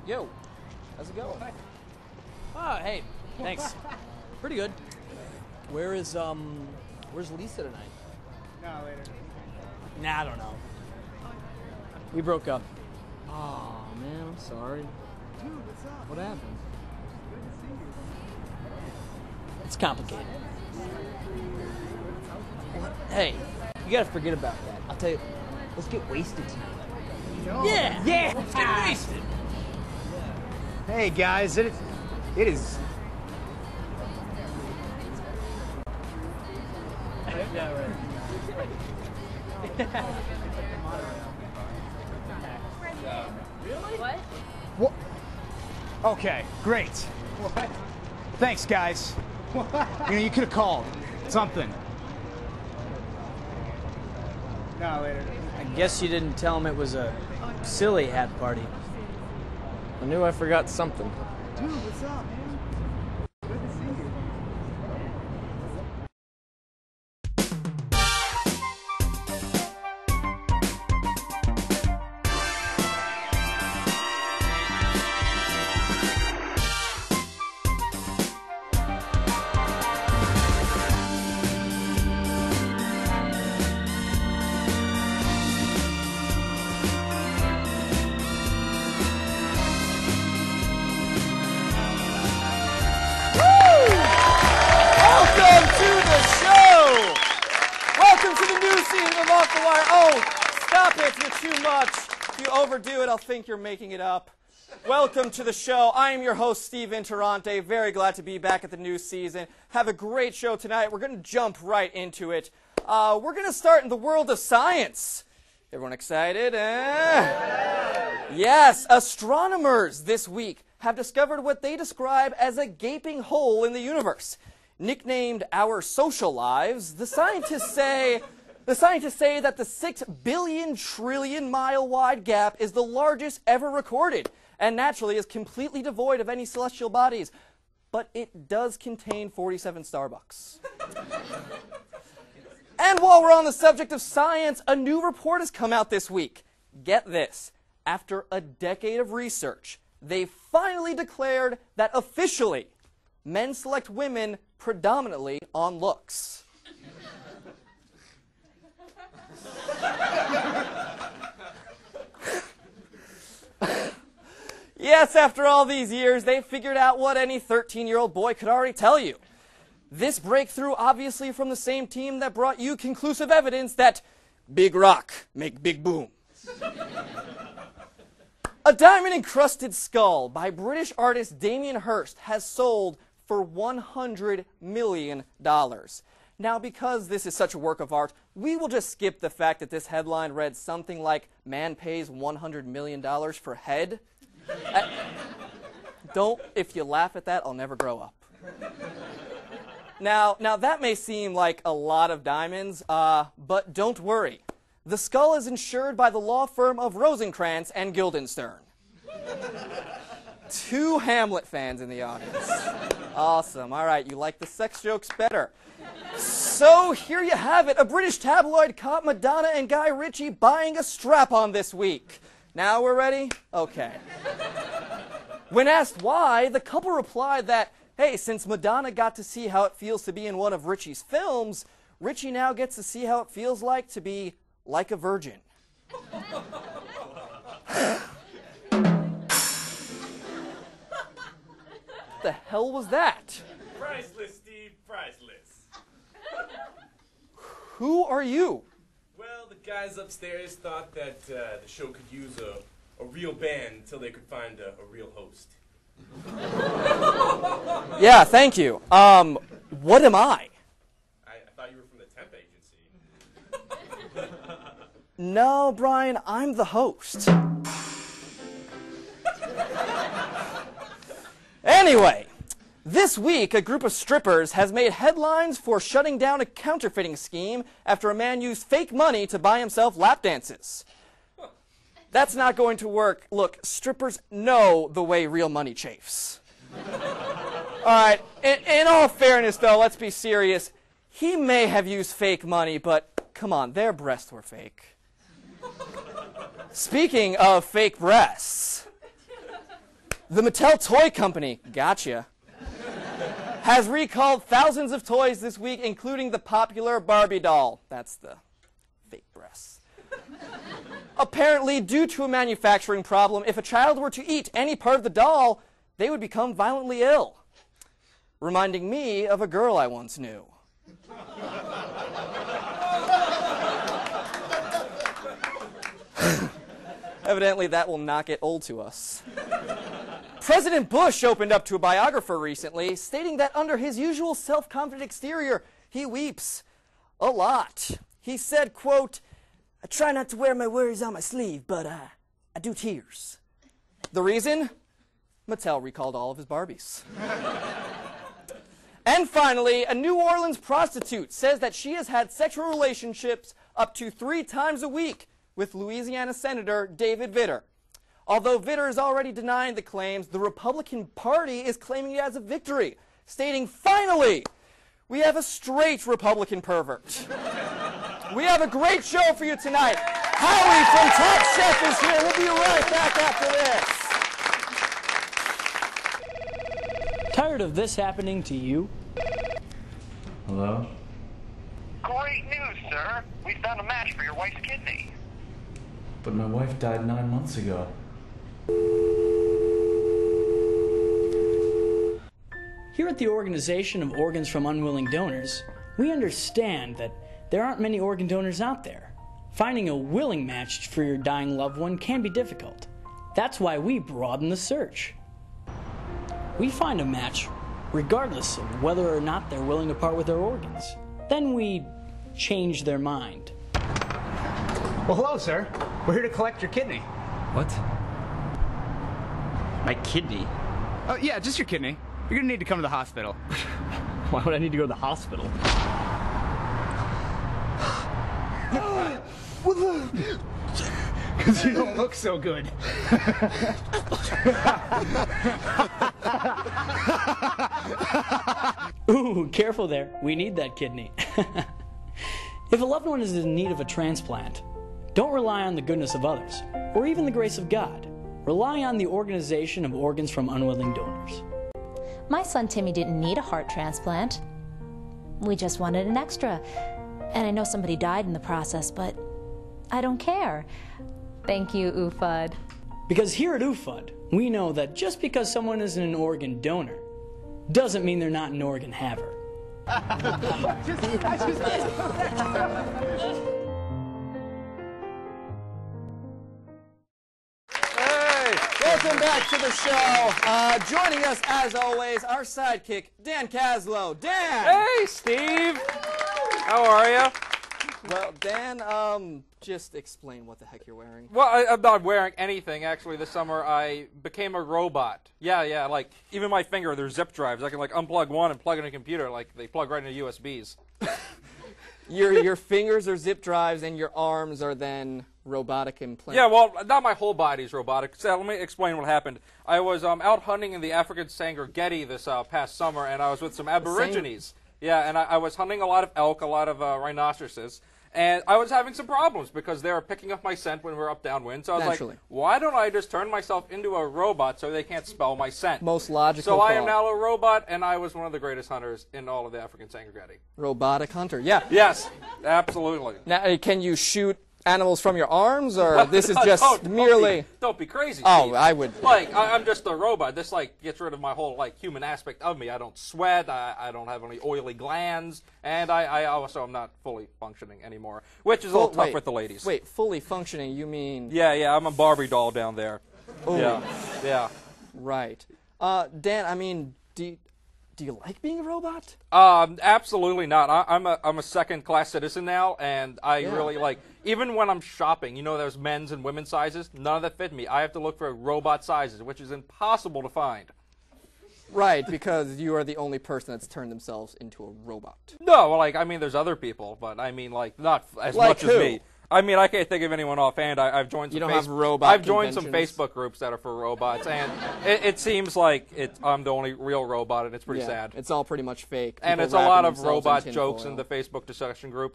Yo, how's it going? Oh, hey, thanks. Pretty good. Where's Lisa tonight? No, later. Nah, I don't know. We broke up. Oh, man, I'm sorry. Dude, what's up? What happened? Good to see you. It's complicated. Hey, you gotta forget about that. I'll tell you, let's get wasted tonight. No. Yeah, let's get wasted. Hey guys, it is. Yeah, right. Really? What? What? Okay, great. What? Thanks, guys. You could have called something. No, later. I guess you didn't tell him it was a silly hat party. I knew I forgot something. Dude, what's up, man? Good to see you. Off the wire. Oh, stop it. You're too much. If you overdo it, I'll think you're making it up. Welcome to the show. I am your host, Steve Interante. Very glad to be back at the new season. Have a great show tonight. We're going to jump right into it. We're going to start in the world of science. Everyone excited? Yes, astronomers this week have discovered what they describe as a gaping hole in the universe. Nicknamed our social lives, the scientists say that the 6 billion trillion mile wide gap is the largest ever recorded, and naturally is completely devoid of any celestial bodies. But it does contain 47 Starbucks. And while we're on the subject of science, a new report has come out this week. Get this. After a decade of research, they finally declared that officially, men select women predominantly on looks. Yes, after all these years, they figured out what any 13-year-old boy could already tell you. This breakthrough obviously from the same team that brought you conclusive evidence that big rock make big boom. A diamond-encrusted skull by British artist Damien Hirst has sold for $100 million. Now, because this is such a work of art, we will just skip the fact that this headline read something like, "Man pays $100 million for head." If you laugh at that, I'll never grow up. Now that may seem like a lot of diamonds, but don't worry. The skull is insured by the law firm of Rosencrantz and Guildenstern. 2 Hamlet fans in the audience. Awesome. All right, you like the sex jokes better. So here you have it. A British tabloid caught Madonna and Guy Ritchie buying a strap-on this week. Now we're ready? Okay. When asked why, the couple replied that, hey, since Madonna got to see how it feels to be in one of Ritchie's films, Ritchie now gets to see how it feels like to be like a virgin. What the hell was that? Priceless, Steve, priceless. Who are you? Well, the guys upstairs thought that the show could use a real band until they could find a real host. Yeah, thank you. What am I? I thought you were from the temp agency. No, Brian, I'm the host. Anyway, this week, a group of strippers has made headlines for shutting down a counterfeiting scheme after a man used fake money to buy himself lap dances. That's not going to work. Look, strippers know the way real money chafes. All right, in all fairness, though, let's be serious. He may have used fake money, but come on, their breasts were fake. Speaking of fake breasts, The Mattel Toy Company, gotcha, has recalled thousands of toys this week, including the popular Barbie doll. That's the fake breasts. Apparently, due to a manufacturing problem, if a child were to eat any part of the doll, they would become violently ill. Reminding me of a girl I once knew. Evidently, that will not get old to us. President Bush opened up to a biographer recently, stating that under his usual self-confident exterior, he weeps a lot. He said, quote, "I try not to wear my worries on my sleeve, but I do tears." The reason? Mattel recalled all of his Barbies. And finally, a New Orleans prostitute says that she has had sexual relationships up to 3 times a week with Louisiana Senator David Vitter. Although Vitter is already denying the claims, the Republican Party is claiming it as a victory, stating, "Finally, we have a straight Republican pervert." We have a great show for you tonight. Howie from Top Chef is here. We'll be right back after this. Tired of this happening to you? Hello? Great news, sir. We found a match for your wife's kidney. But my wife died 9 months ago. Here at the Organization of Organs from Unwilling Donors, we understand that there aren't many organ donors out there. Finding a willing match for your dying loved one can be difficult. That's why we broaden the search. We find a match regardless of whether or not they're willing to part with their organs. Then we change their mind. Well, hello, sir. We're here to collect your kidney. What? My kidney? Oh, yeah, just your kidney. You're gonna need to come to the hospital. Why would I need to go to the hospital? Because you don't look so good. Ooh, careful there. We need that kidney. If a loved one is in need of a transplant, don't rely on the goodness of others, or even the grace of God. Rely on the Organization of Organs from Unwilling Donors. My son Timmy didn't need a heart transplant. We just wanted an extra. And I know somebody died in the process, but I don't care. Thank you, UFUD. Because here at UFUD, we know that just because someone isn't an organ donor doesn't mean they're not an organ haver. Welcome back to the show. Joining us, as always, our sidekick, Dan Caslow. Dan! Hey, Steve! How are you? Well, Dan, just explain what the heck you're wearing. Well, I'm not wearing anything, actually. This summer, I became a robot. Yeah, like, even my finger, there's zip drives. I can, like, unplug one and plug in a computer. Like, they plug right into USBs. Your fingers are zip drives, and your arms are then robotic implants. Yeah, well, not my whole body's robotic. So let me explain what happened. I was out hunting in the African Serengeti this past summer, and I was with some Aborigines. Yeah, and I was hunting a lot of elk, a lot of rhinoceroses, and I was having some problems because they were picking up my scent when we were up downwind. So I was like, why don't I just turn myself into a robot so they can't smell my scent? Most logical So thought. I am now a robot, and I was one of the greatest hunters in all of the African Serengeti. Robotic hunter, yeah. Yes, absolutely. Now, can you shoot animals from your arms, or this is just merely... Don't be crazy, Oh, Steve. I would... Like, I'm just a robot. This, like, gets rid of my whole, like, human aspect of me. I don't sweat. I don't have any oily glands. And I also am not fully functioning anymore, which is a little tough with the ladies. Wait, fully functioning, you mean... Yeah, I'm a Barbie doll down there. Ooh. Yeah. Right. Dan, I mean, do you like being a robot? Absolutely not. I'm a second-class citizen now, and I really like... Even when I'm shopping, you know, there's men's and women's sizes. None of that fit me. I have to look for robot sizes, which is impossible to find. Right, because you are the only person that's turned themselves into a robot. No, well, like, I mean, there's other people, but I mean, like, not as like much who? as me. I mean, I can't think of anyone offhand. I've joined some I've joined some Facebook groups that are for robots, and it seems like I'm the only real robot, and it's pretty sad. It's all pretty much fake. And People it's a lot wrapping of themselves robot in jokes tinfoil. in the Facebook discussion group, and